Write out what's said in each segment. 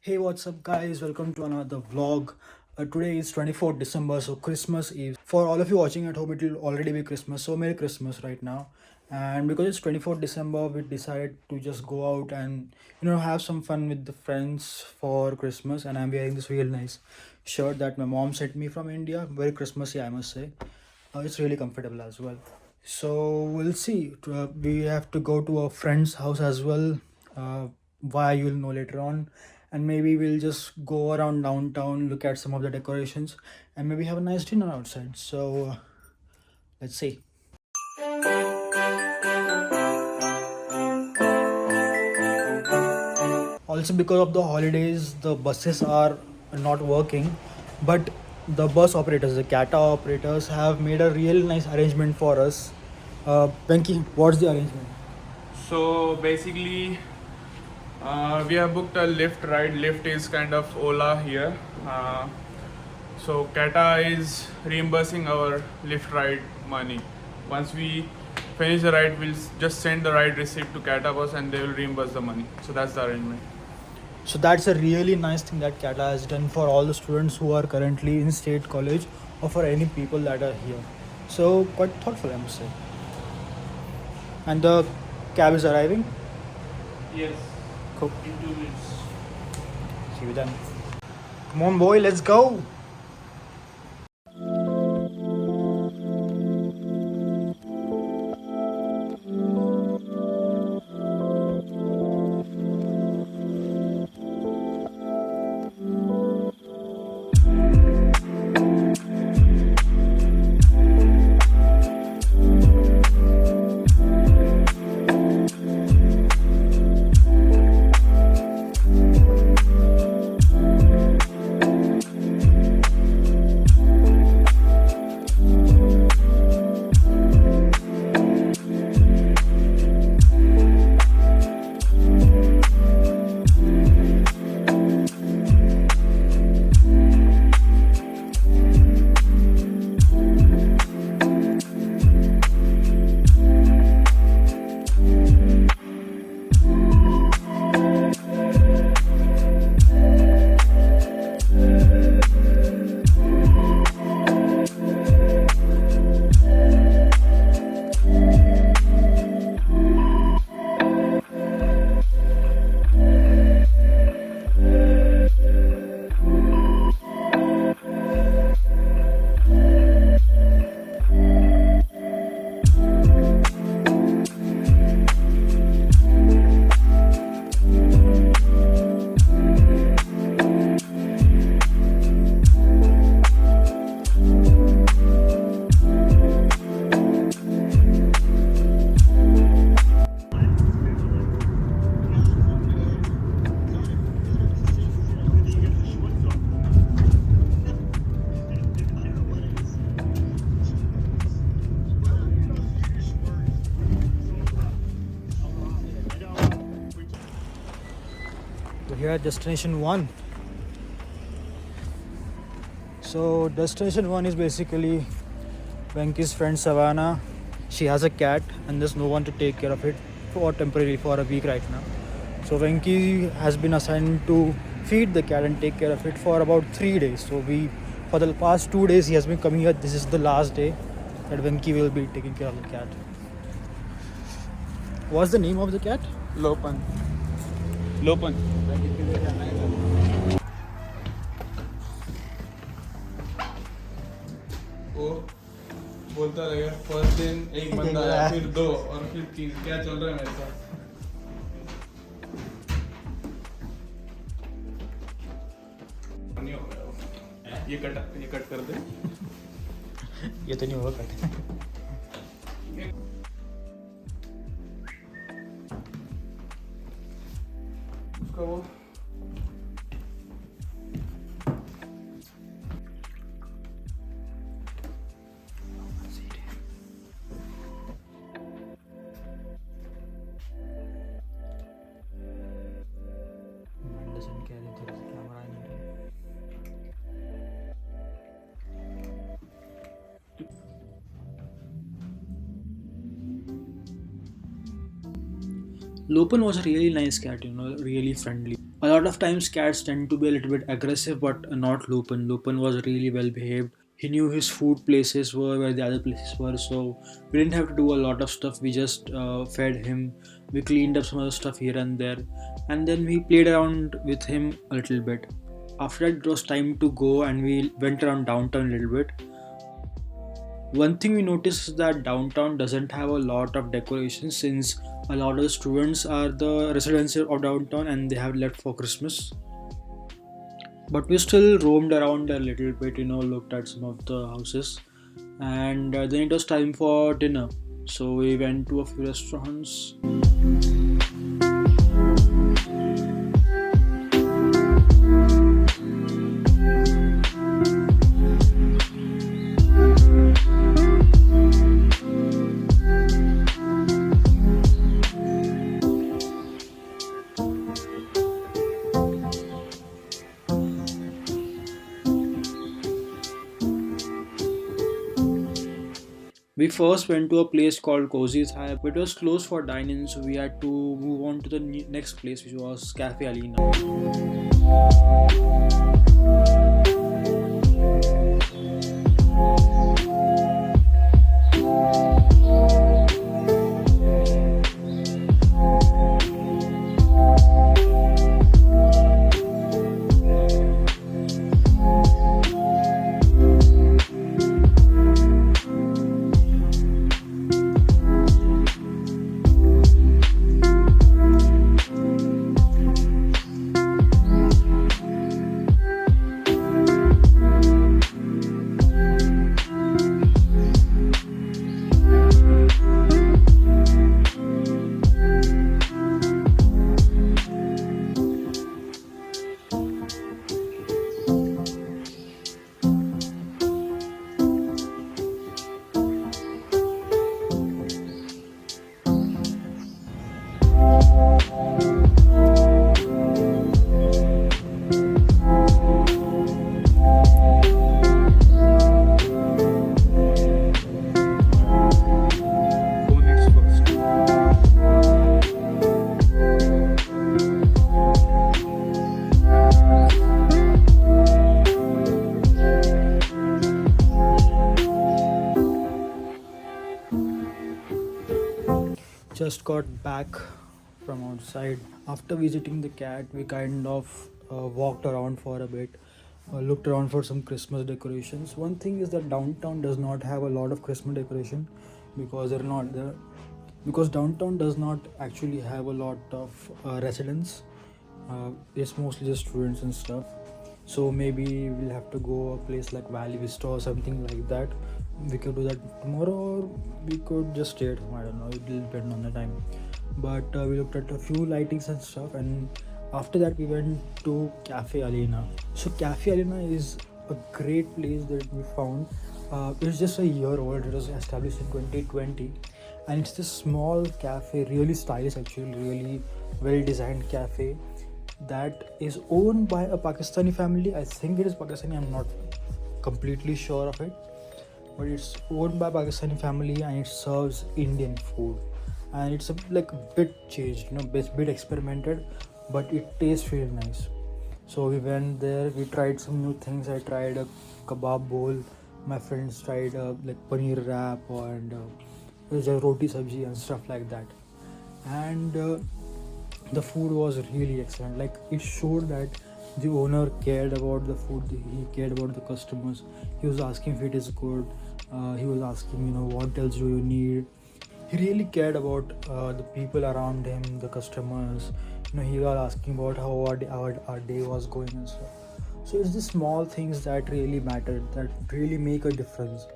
Hey, what's up, guys? Welcome to another vlog. Today is 24th December, so Christmas Eve. For all of you watching at home, it will already be Christmas, so Merry Christmas right now. And because it's 24th December, we decided to just go out and have some fun with the friends for Christmas. And I'm wearing this real nice shirt that my mom sent me from India. Very Christmassy, I must say. It's really comfortable as well. So we'll see. We have to go to a friend's house as well. Why you'll know later on, and maybe we'll just go around downtown, look at some of the decorations, and maybe have a nice dinner outside. So let's see. Also, because of the holidays, the buses are not working, but the bus operators, the Kata operators, have made a real nice arrangement for us. Venki, what's the arrangement? So basically, we have booked a Lyft ride. Lyft is kind of Ola here. So Kata is reimbursing our Lyft ride money. Once we finish the ride, we'll just send the ride receipt to Kata bus and they will reimburse the money. So that's the arrangement. So that's a really nice thing that Kata has done for all the students who are currently in state college or for any people that are here. So quite thoughtful, I must say. And the cab is arriving. Yes. Cool. In 2 minutes. See you then. Come on, boy, let's go. We're here at destination 1. So destination 1 is basically Venki's friend Savannah. She has a cat and there's no one to take care of it for temporarily for a week right now. So Venki has been assigned to feed the cat and take care of it for about 3 days. So for the past 2 days he has been coming here. This is the last day that Venki will be taking care of the cat. What's the name of the cat? Lopan. Lopan. वो बोलता रहेगा first दिन एक बंदा आया फिर दो और फिर तीन क्या चल रहा है मेरे साथ नहीं हो गया वो। ये कट कर दे ये तो नहीं होगा कट. उसका वो doesn't carry the camera anyway. Lopan was a really nice cat, really friendly. A lot of times cats tend to be a little bit aggressive, but not Lupin. Lupin was really well behaved. He knew his food places were where the other places were, so we didn't have to do a lot of stuff. We just fed him, we cleaned up some other stuff here and there, and then we played around with him a little bit. After that, it was time to go, and we went around downtown a little bit. One thing we noticed is that downtown doesn't have a lot of decoration, since a lot of the students are the residents of downtown and they have left for Christmas. But we still roamed around a little bit, looked at some of the houses, and then it was time for dinner. So we went to a few restaurants. We first went to a place called Cozy Thai, but it was closed for dining, so we had to move on to the next place, which was Cafe Alina. Just got back from outside. After visiting the cat, we kind of walked around for a bit, looked around for some Christmas decorations. One thing is that downtown does not have a lot of Christmas decoration because they're not there. Because downtown does not actually have a lot of residents. It's mostly just students and stuff. So maybe we'll have to go a place like Valley Vista or something like that. We could do that tomorrow, or we could just stay at home. I don't know, it will depend on the time. But we looked at a few lightings and stuff, and after that we went to Cafe Alina. So Cafe Alina is a great place that we found. It's just a year old. It was established in 2020, and it's this small cafe, really stylish actually, really well designed cafe that is owned by a Pakistani family. I think it is Pakistani, I'm not completely sure of it, but it's owned by Pakistani family and it serves Indian food, and it's a bit changed, bit experimented, but it tastes really nice. So we went there, we tried some new things. I tried a kebab bowl, my friends tried paneer wrap and roti sabji and stuff like that, and the food was really excellent. It showed that the owner cared about the food, he cared about the customers. He was asking if it is good, he was asking what else do you need. He really cared about the people around him, the customers. He was asking about how our day was going and stuff. So it's the small things that really matter, that really make a difference.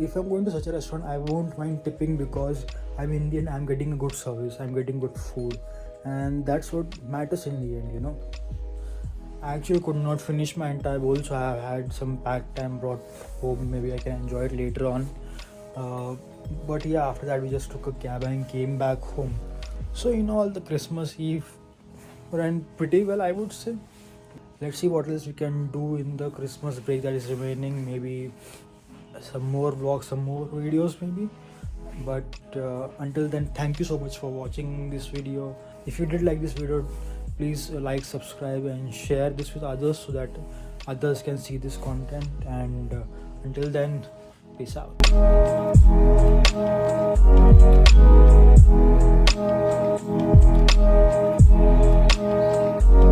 If I'm going to such a restaurant, I won't mind tipping because I'm Indian, I'm getting a good service, I'm getting good food, and that's what matters in the end. I actually could not finish my entire bowl, so I had some packed time brought home. Maybe I can enjoy it later on. But yeah, after that we just took a cab and came back home. So all the Christmas Eve ran pretty well, I would say. Let's see what else we can do in the Christmas break that is remaining. Maybe some more vlogs, some more videos maybe. But until then, thank you so much for watching this video. If you did like this video, please like, subscribe and share this with others so that others can see this content. And until then, peace out.